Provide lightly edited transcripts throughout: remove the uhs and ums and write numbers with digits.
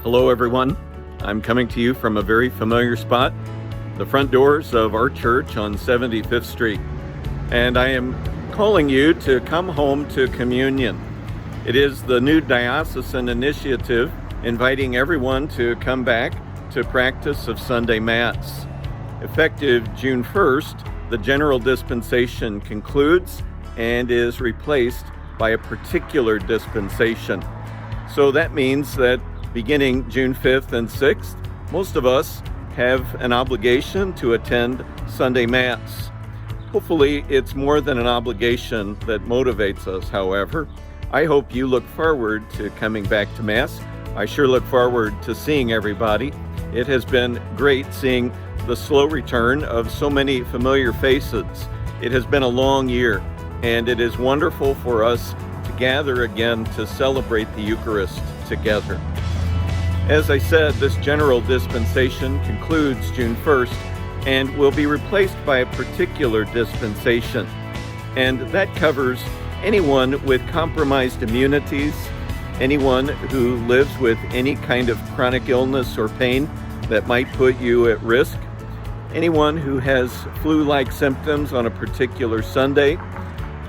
Hello, everyone. I'm coming to you from a very familiar spot, the front doors of our church on 75th Street. And I am calling you to come home to communion. It is the new diocesan initiative inviting everyone to come back to practice of Sunday Mass. Effective June 1st, the general dispensation concludes and is replaced by a particular dispensation. So that means that beginning June 5th and 6th, most of us have an obligation to attend Sunday Mass. Hopefully, it's more than an obligation that motivates us, however. I hope you look forward to coming back to Mass. I sure look forward to seeing everybody. It has been great seeing the slow return of so many familiar faces. It has been a long year, and it is wonderful for us to gather again to celebrate the Eucharist together. As I said, this general dispensation concludes June 1st and will be replaced by a particular dispensation. And that covers anyone with compromised immunities, anyone who lives with any kind of chronic illness or pain that might put you at risk, anyone who has flu-like symptoms on a particular Sunday,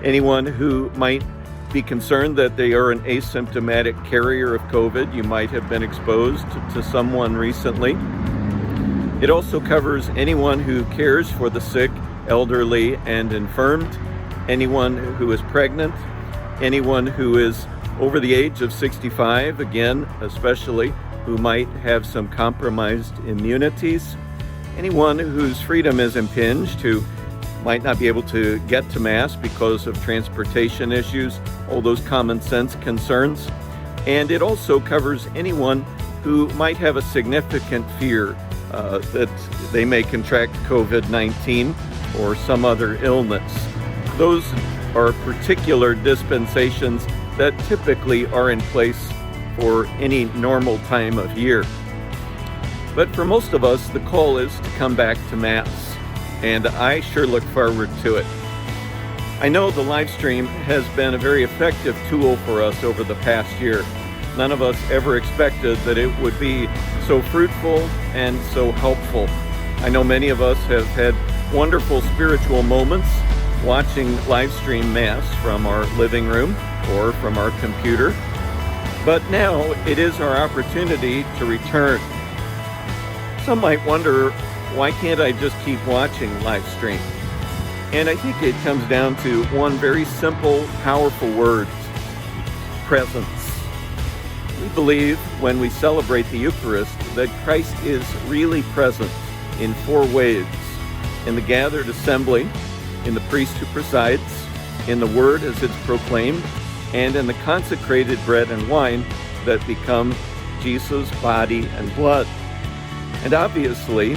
anyone who might be concerned that they are an asymptomatic carrier of COVID. You might have been exposed to someone recently. It also covers anyone who cares for the sick, elderly, and infirmed, anyone who is pregnant, anyone who is over the age of 65, again, especially, who might have some compromised immunities, anyone whose freedom is impinged, who might not be able to get to Mass because of transportation issues, all those common sense concerns. And it also covers anyone who might have a significant fear that they may contract COVID-19 or some other illness. Those are particular dispensations that typically are in place for any normal time of year. But for most of us, the call is to come back to Mass, and I sure look forward to it. I know the live stream has been a very effective tool for us over the past year. None of us ever expected that it would be so fruitful and so helpful. I know many of us have had wonderful spiritual moments watching live stream Mass from our living room or from our computer. But now it is our opportunity to return. Some might wonder, why can't I just keep watching live stream? And I think it comes down to one very simple, powerful word: presence. We believe when we celebrate the Eucharist that Christ is really present in four ways: in the gathered assembly, in the priest who presides, in the word as it's proclaimed, and in the consecrated bread and wine that become Jesus' body and blood. And obviously,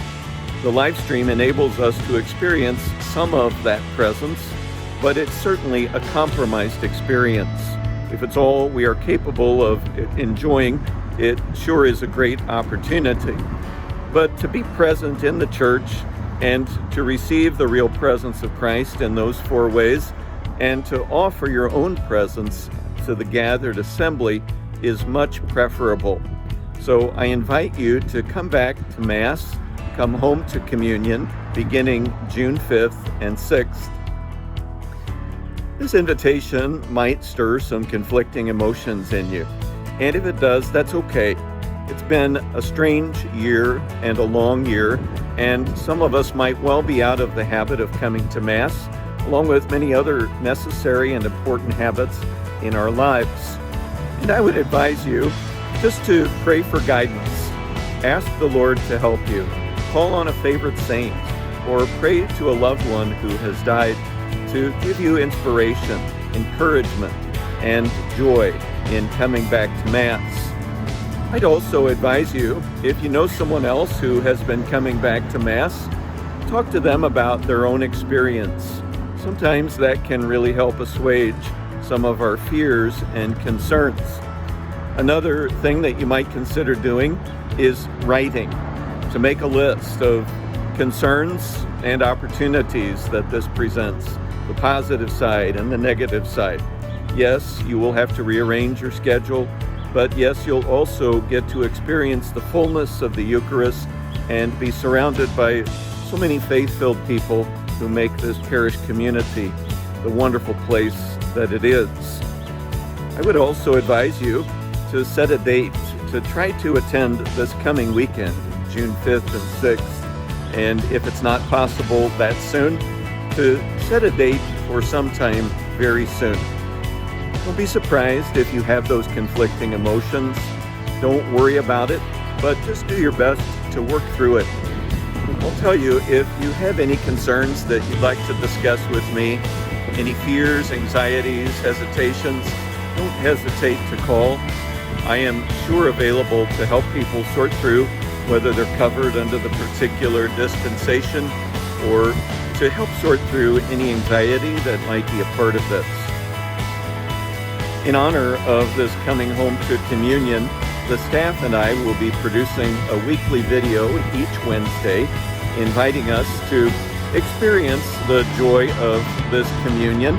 the live stream enables us to experience some of that presence, but it's certainly a compromised experience. If it's all we are capable of enjoying, it sure is a great opportunity. But to be present in the church and to receive the real presence of Christ in those four ways, and to offer your own presence to the gathered assembly is much preferable. So I invite you to come back to Mass, come home to communion, beginning June 5th and 6th. This invitation might stir some conflicting emotions in you. And if it does, that's okay. It's been a strange year and a long year, and some of us might well be out of the habit of coming to Mass, along with many other necessary and important habits in our lives. And I would advise you just to pray for guidance. Ask the Lord to help you. Call on a favorite saint, or pray to a loved one who has died to give you inspiration, encouragement, and joy in coming back to Mass. I'd also advise you, if you know someone else who has been coming back to Mass, talk to them about their own experience. Sometimes that can really help assuage some of our fears and concerns. Another thing that you might consider doing is writing, to make a list of concerns and opportunities that this presents, the positive side and the negative side. Yes, you will have to rearrange your schedule, But yes, you'll also get to experience the fullness of the Eucharist and be surrounded by so many faith-filled people who make this parish community the wonderful place that it is. I would also advise you to set a date to try to attend this coming weekend, June 5th and 6th. And if it's not possible that soon, to set a date for sometime very soon. Don't be surprised if you have those conflicting emotions. Don't worry about it, but just do your best to work through it. I'll tell you, if you have any concerns that you'd like to discuss with me, any fears, anxieties, hesitations, don't hesitate to call. I am sure available to help people sort through whether they're covered under the particular dispensation or to help sort through any anxiety that might be a part of this. In honor of this coming home to communion, the staff and I will be producing a weekly video each Wednesday, inviting us to experience the joy of this communion.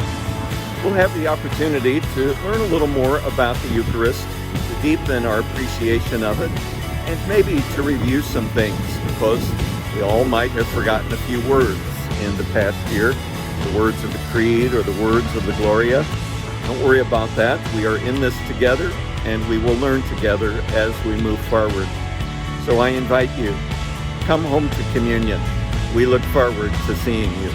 We'll have the opportunity to learn a little more about the Eucharist, to deepen our appreciation of it, and maybe to review some things, because we all might have forgotten a few words in the past year, the words of the Creed or the words of the Gloria. Don't worry about that. We are in this together, and we will learn together as we move forward. So I invite you, come home to communion. We look forward to seeing you.